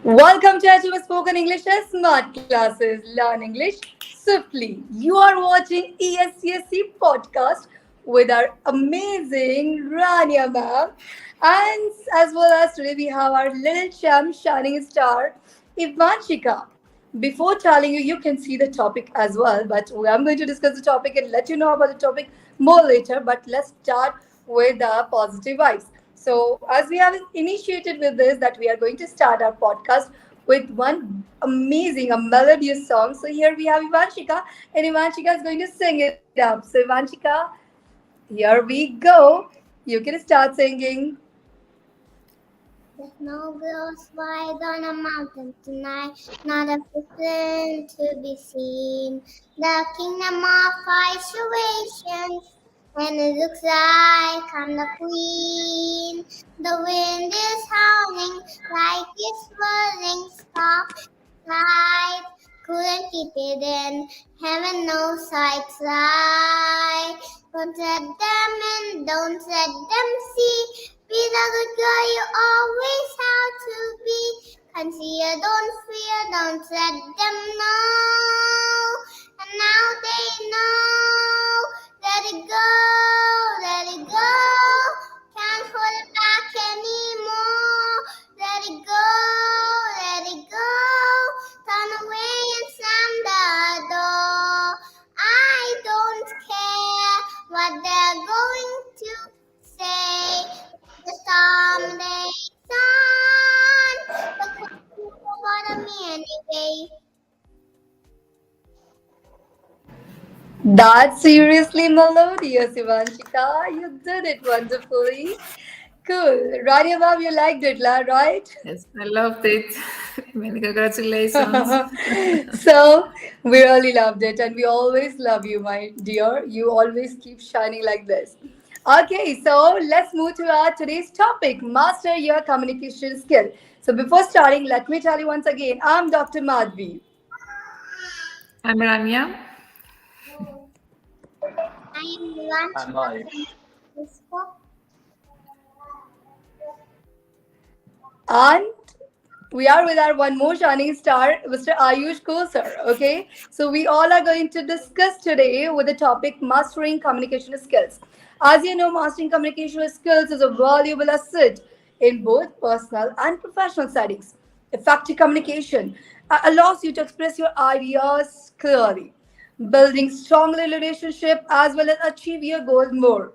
Welcome to Achieve Spoken English and Smart Classes. Learn English swiftly. You are watching ESCSC podcast with our amazing Rania ma'am. And as well as today we have our little champ shining star, Ivanchika. Before telling you, you can see the topic as well, but I'm going to discuss the topic and let you know about the topic more later. But let's start with the positive vibes. So, as we have initiated with this, that we are going to start our podcast with one amazing, a melodious song. So, here we have Ivanchika, and Ivanchika is going to sing it up. So, Ivanchika, here we go. You can start singing. The snow glows white on a mountain tonight, not a person to be seen. The kingdom of isolations, and it looks like I'm the queen. The wind is howling like it's swirling, stop, tide, couldn't keep it in. Heaven knows I try. Don't let them in, don't let them see. Be the good girl you always have to be. Conceal, don't fear, don't let them know. And now they know. Let it go, let it go. Can't hold it back anymore. Let it go, let it go. Turn away and slam the door. I don't care what they're going to say. The storm they sun, the cold will bother me anyway. That's seriously melodious, Ivanchika. You did it wonderfully. Cool. Rania ma'am, you liked it, right? Yes, I loved it. Many congratulations. So we really loved it, and we always love you, my dear. You always keep shining like this. Okay, so let's move to our today's topic: master your communication skill. So before starting, let me tell you once again, I'm Dr. Madhvi. I'm Rania. I am lunch I'm I. And we are with our one more shining star, Mr. Ayush Kosar. Okay, so we all are going to discuss today with the topic mastering communication skills. As you know, mastering communication skills is a valuable asset in both personal and professional settings. Effective communication allows you to express your ideas clearly, building strong relationship as well as achieve your goals more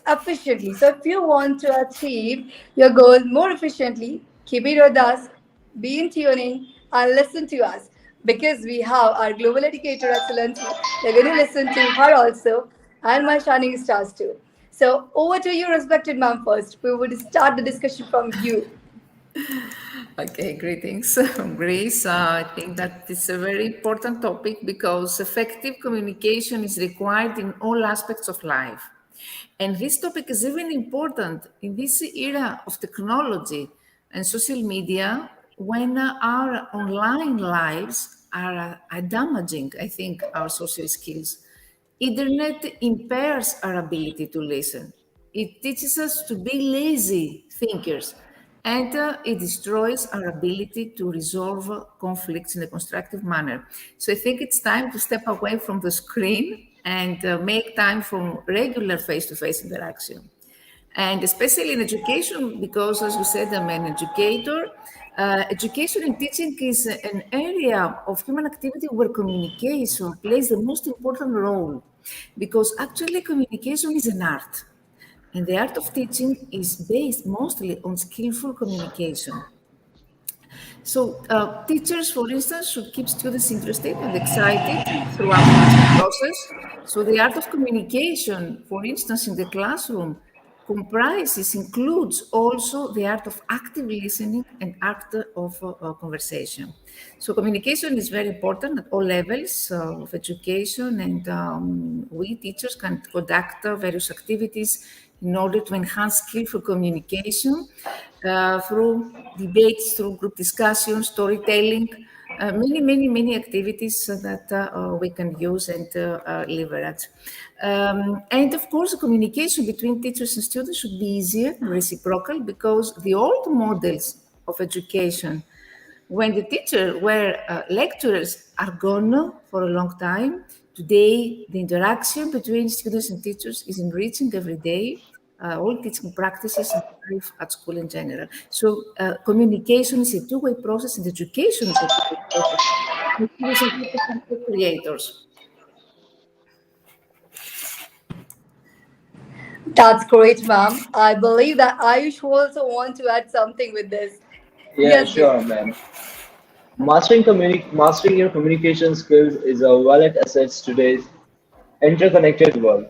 efficiently. So if you want to achieve your goals more efficiently, keep it with us, be in tuning and listen to us because we have our global educator excellence. You're going to listen to her also and my shining stars too. So over to you, respected ma'am. First, we would start the discussion from you. Okay, greetings from Greece. I think that it's a very important topic because effective communication is required in all aspects of life. And this topic is even important in this era of technology and social media when our online lives are damaging, I think, our social skills. Internet impairs our ability to listen. It teaches us to be lazy thinkers, and it destroys our ability to resolve conflicts in a constructive manner. So I think it's time to step away from the screen and make time for regular face-to-face interaction. And especially in education, because as you said, I'm an educator. Education and teaching is an area of human activity where communication plays the most important role, because actually communication is an art. And the art of teaching is based mostly on skillful communication. So, teachers, for instance, should keep students interested and excited throughout the teaching process. So, the art of communication, for instance, in the classroom, includes also the art of active listening and art of conversation. So, communication is very important at all levels of education, and we teachers can conduct various activities in order to enhance skillful communication through debates, through group discussions, storytelling, many activities that we can use and leverage. And of course, the communication between teachers and students should be easier and reciprocal because the old models of education when the teacher where lecturers are gone for a long time, today the interaction between students and teachers is enriching every day. All teaching practices and life at school in general. So communication is a two-way process, and education is a two-way process. Students and teachers are co-creators. That's great, ma'am. I believe that Ayush also want to add something with this. Yeah, Yes, please. sure, man. Mastering your communication skills is a valid asset today's interconnected world.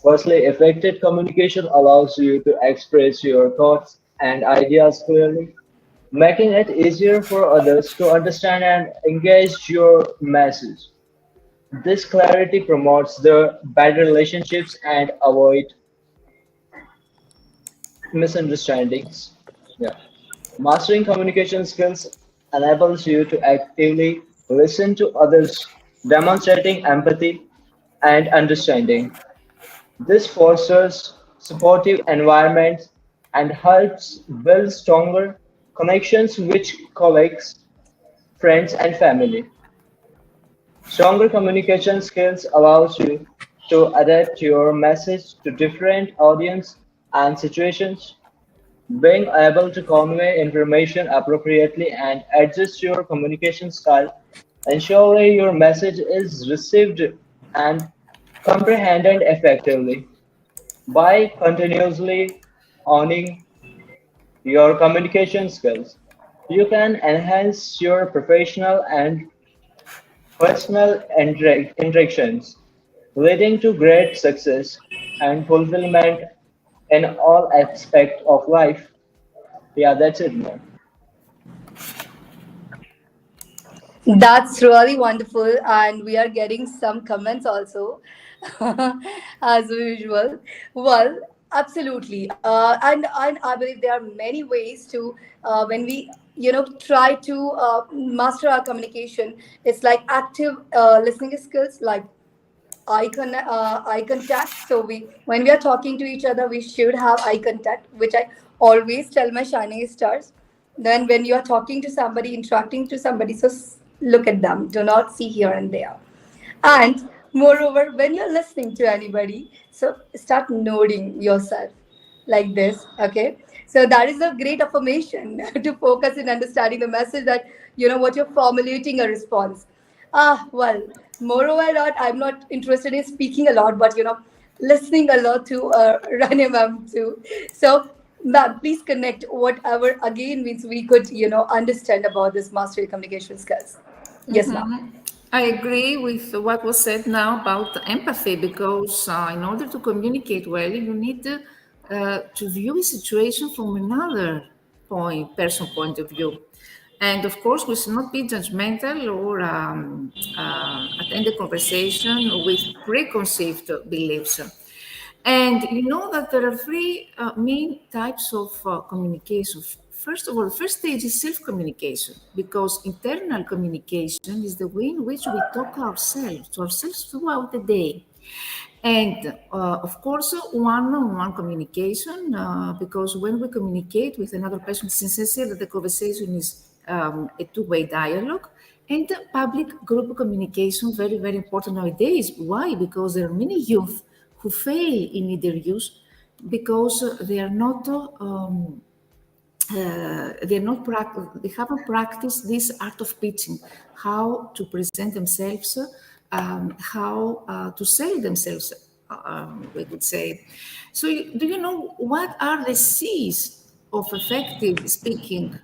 Firstly, effective communication allows you to express your thoughts and ideas clearly, making it easier for others to understand and engage your message. This clarity promotes the better relationships and avoid misunderstandings. Yeah. Mastering communication skills enables you to actively listen to others, demonstrating empathy and understanding. This fosters supportive environments and helps build stronger connections with colleagues, friends, and family. Stronger communication skills allows you to adapt your message to different audience and situations, being able to convey information appropriately and adjust your communication style, ensuring your message is received and comprehended effectively. By continuously honing your communication skills, you can enhance your professional and personal interactions, leading to great success and fulfillment in all aspects of life. Yeah, that's it, man. That's really wonderful, and we are getting some comments also, as usual. Well, absolutely, and I believe there are many ways to when we try to master our communication. It's like active listening skills, like eye contact. So we when we are talking to each other, we should have eye contact, which I always tell my shining stars. Then when you are talking to somebody, interacting to somebody, so look at them, do not see here and there. And moreover, when you're listening to anybody, so start nodding yourself like this. Okay, so that is a great affirmation to focus in understanding the message, that what you're formulating a response. Well, moreover, not I'm not interested in speaking a lot, but listening a lot to Rania ma'am too. So, ma'am, please connect whatever again means we could understand about this mastery communication skills. Yes, ma'am. I agree with what was said now about empathy, because in order to communicate well, you need to view a situation from another person point of view. And of course, we should not be judgmental or attend a conversation with preconceived beliefs. And you know that there are three main types of communication. First of all, the first stage is self-communication, because internal communication is the way in which we talk to ourselves throughout the day. And of course, one-on-one communication, because when we communicate with another person, it's essential that the conversation is a two-way dialogue. And public group communication, very, very important nowadays. Why? Because there are many youth who fail in interviews because they haven't practiced this art of pitching, how to present themselves, how to sell themselves, we could say. So, do you know what are the C's of effective speaking?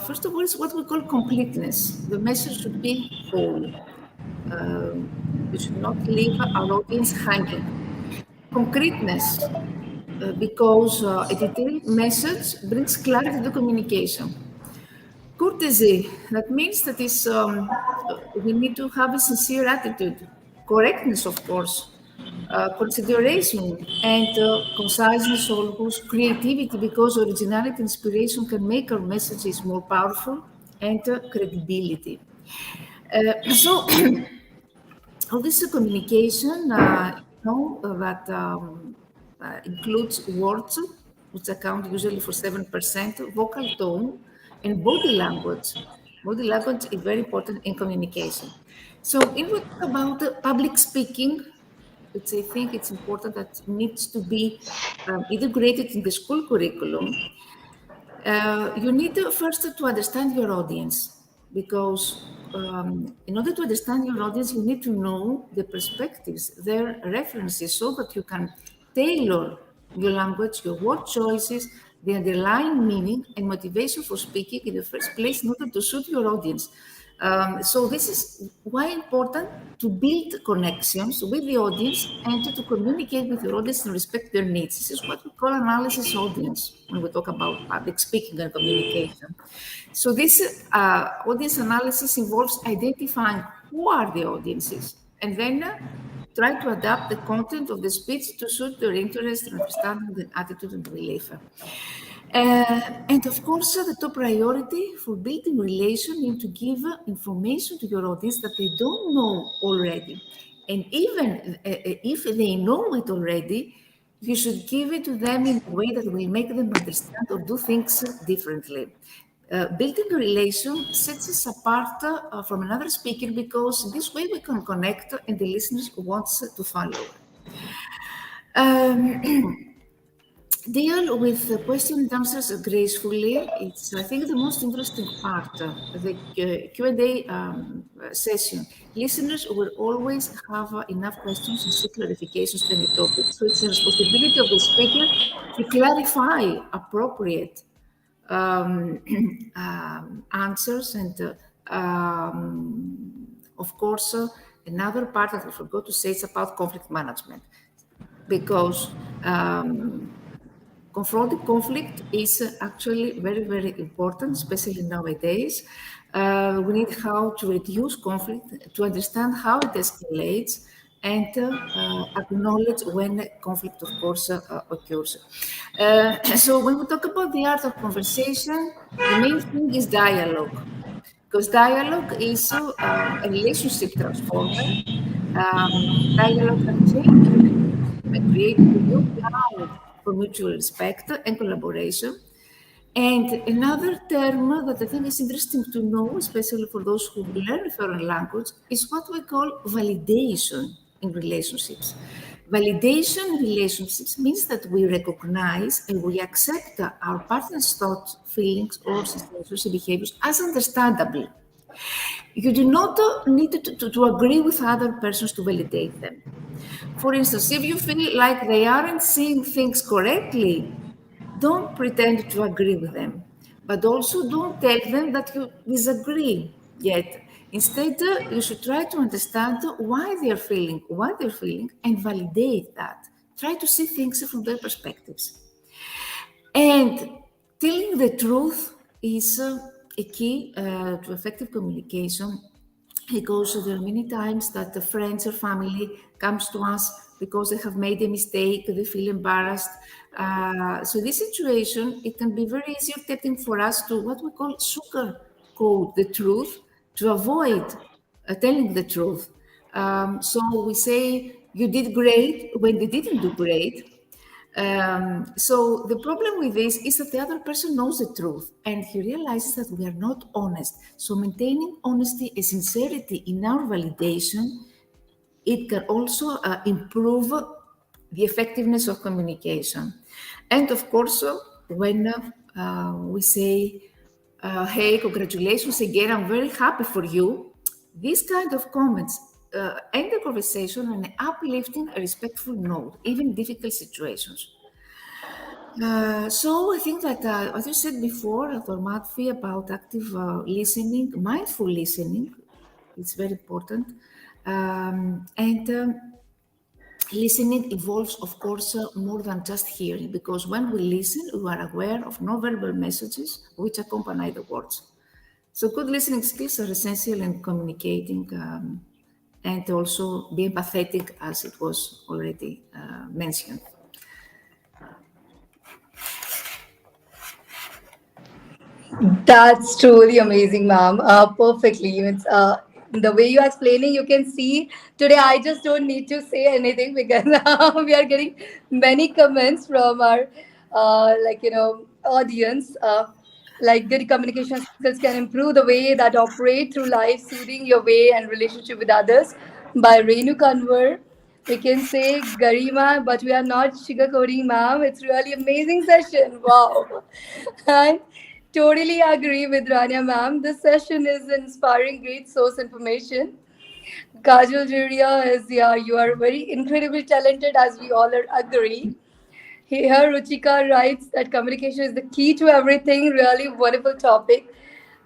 First of all, it's what we call completeness. The message should be whole. We should not leave our audience hanging. Concreteness, because a detailed message brings clarity to communication. Courtesy, that means that we need to have a sincere attitude. Correctness, of course. Consideration and conciseness, always creativity, because originality, inspiration can make our messages more powerful, and credibility. So all this communication, that includes words, which account usually for 7%, vocal tone, and body language. Body language is very important in communication. So if we talk about public speaking, which I think it's important that needs to be integrated in the school curriculum, you need first to understand your audience, because in order to understand your audience, you need to know the perspectives, their references, so that you can tailor your language, your word choices, the underlying meaning and motivation for speaking in the first place in order to suit your audience. So this is why important to build connections with the audience and to communicate with your audience and respect their needs. This is what we call analysis audience when we talk about public speaking and communication. So this audience analysis involves identifying who are the audiences, and then try to adapt the content of the speech to suit their interest and understanding, the attitude and belief. And of course, the top priority for building relation is to give information to your audience that they don't know already. And even if they know it already, you should give it to them in a way that will make them understand or do things differently. Building a relation sets us apart from another speaker, because this way we can connect and the listeners wants to follow. Deal with the question and answers gracefully. It's, I think, the most interesting part of the Q&A session. Listeners will always have enough questions and seek clarifications to any topic. So it's the responsibility of the speaker to clarify appropriate answers. And of course, another part that I forgot to say is about conflict management, because confronting conflict is actually very, very important, especially nowadays. We need how to reduce conflict, to understand how it escalates, and acknowledge when conflict, of course, occurs. So when we talk about the art of conversation, the main thing is dialogue, because dialogue is a relationship transformer. Dialogue can change by creating a new ground for mutual respect and collaboration. And another term that I think is interesting to know, especially for those who learn foreign language, is what we call validation in relationships. Validation in relationships means that we recognize and we accept our partner's thoughts, feelings, or situations and behaviors as understandable. You do not need to agree with other persons to validate them. For instance, if you feel like they aren't seeing things correctly, don't pretend to agree with them, but also don't tell them that you disagree yet. Instead, you should try to understand why they're feeling what they're feeling and validate that. Try to see things from their perspectives. And telling the truth is a key to effective communication, because there are many times that the friends or family comes to us because they have made a mistake, they feel embarrassed. So this situation, it can be very easy or tempting for us to what we call sugarcoat the truth to avoid telling the truth. So we say, you did great when they didn't do great. So the problem with this is that the other person knows the truth and he realizes that we are not honest. So maintaining honesty and sincerity in our validation, it can also improve the effectiveness of communication. And of course, when we say, hey, congratulations again, I'm very happy for you, these kind of comments end the conversation on an uplifting, respectful note, even in difficult situations. So I think that, as you said before, Dr. Matfi, about active listening, mindful listening, it's very important. And listening involves, of course, more than just hearing, because when we listen, we are aware of non-verbal messages which accompany the words. So good listening skills are essential in communicating and also be empathetic, as it was already mentioned. That's truly amazing, ma'am. Perfectly. It's the way you are explaining. You can see today. I just don't need to say anything because we are getting many comments from our, audience. Like good communication skills can improve the way that operate through life, soothing your way and relationship with others. By Renu Kanwar, we can say Garima, but we are not sugarcoating, ma'am. It's really amazing session. Wow. And totally agree with Rania, ma'am. This session is inspiring, great source information. Kajal Juria is, yeah, you are very incredibly talented, as we all are agree. Here, Ruchika writes that communication is the key to everything. Really wonderful topic.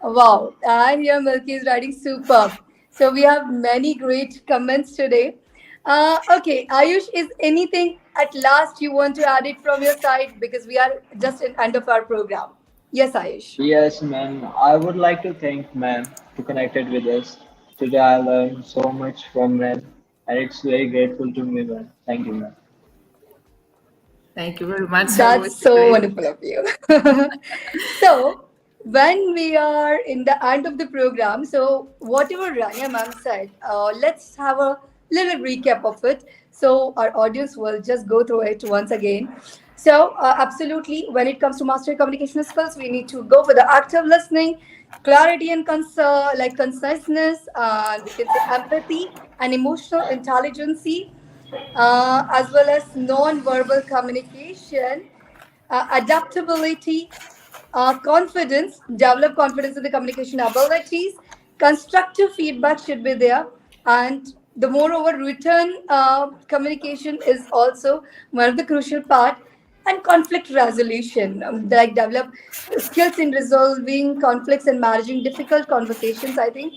Wow. And here, Milky is writing superb. So we have many great comments today. Okay, Ayush, is anything at last you want to add it from your side? Because we are just in end of our program. Yes, Ayush. Yes, ma'am. I would like to thank ma'am to connected with us. Today I learned so much from ma'am, and it's very grateful to me, ma'am. Thank you, ma'am. Thank you very much. That's Always so great. wonderful of you. So, when we are in the end of the program, so whatever Rania ma'am said, let's have a little recap of it. So, our audience will just go through it once again. So, absolutely, when it comes to mastering communication skills, we need to go for the active listening, clarity and like conciseness, we can say empathy and emotional intelligence, as well as non-verbal communication, adaptability, confidence, develop confidence in the communication abilities, constructive feedback should be there, and the moreover written communication is also one of the crucial part, and conflict resolution, like develop skills in resolving conflicts and managing difficult conversations, I think,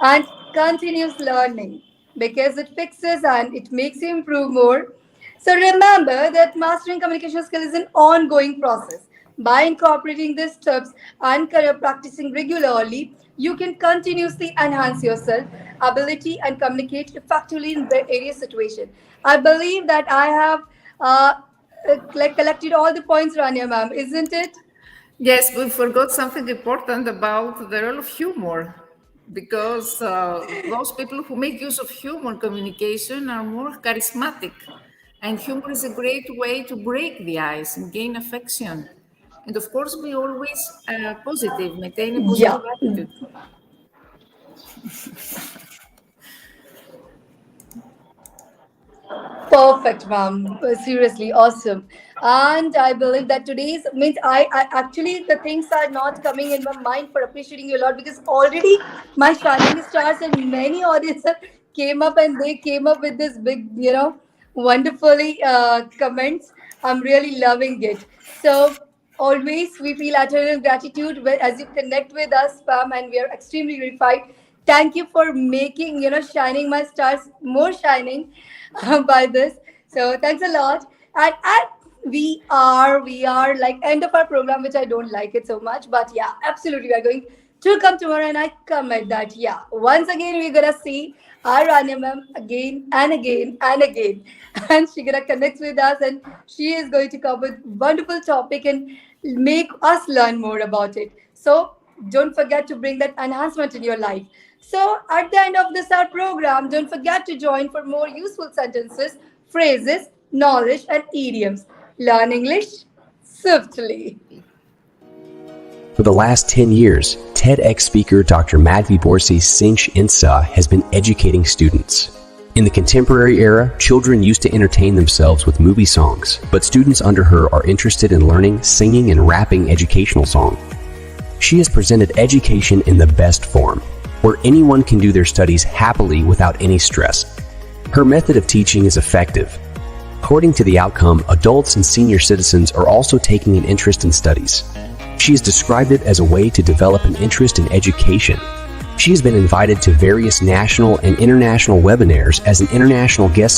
and continuous learning because it fixes and it makes you improve more. So remember that mastering communication skill is an ongoing process. By incorporating these tips and practicing regularly, you can continuously enhance yourself ability and communicate effectively in various situations. I believe that I have like collected all the points, Rania ma'am, isn't it? Yes, we forgot something important about the role of humor, because those people who make use of humor communication are more charismatic. And humor is a great way to break the ice and gain affection. And of course, be always positive, maintain a Yeah. positive attitude. Perfect, ma'am. Seriously, awesome. And I believe that today's means I actually the things are not coming in my mind for appreciating you a lot because already my shining stars and many audiences came up and they came up with this big, wonderfully comments. I'm really loving it. So always we feel eternal gratitude as you connect with us, Pam, and we are extremely gratified. Thank you for making shining my stars more shining by this. So thanks a lot. And we are like end of our program, which I don't like it so much. But yeah, absolutely, we are going to come tomorrow, and I commit that. Yeah, once again we're gonna see our Rania ma'am again and again and again, and she gonna connect with us, and she is going to cover wonderful topic and make us learn more about it. So don't forget to bring that enhancement in your life. So at the end of this our program, don't forget to join for more useful sentences, phrases, knowledge, and idioms. Learn English swiftly. For the last 10 years, TEDx speaker Dr. Madhvi Borsi Sinch Insa has been educating students. In the contemporary era, children used to entertain themselves with movie songs, but students under her are interested in learning, singing, and rapping educational songs. She has presented education in the best form, where anyone can do their studies happily without any stress. Her method of teaching is effective. According to the outcome, adults and senior citizens are also taking an interest in studies. She has described it as a way to develop an interest in education. She has been invited to various national and international webinars as an international guest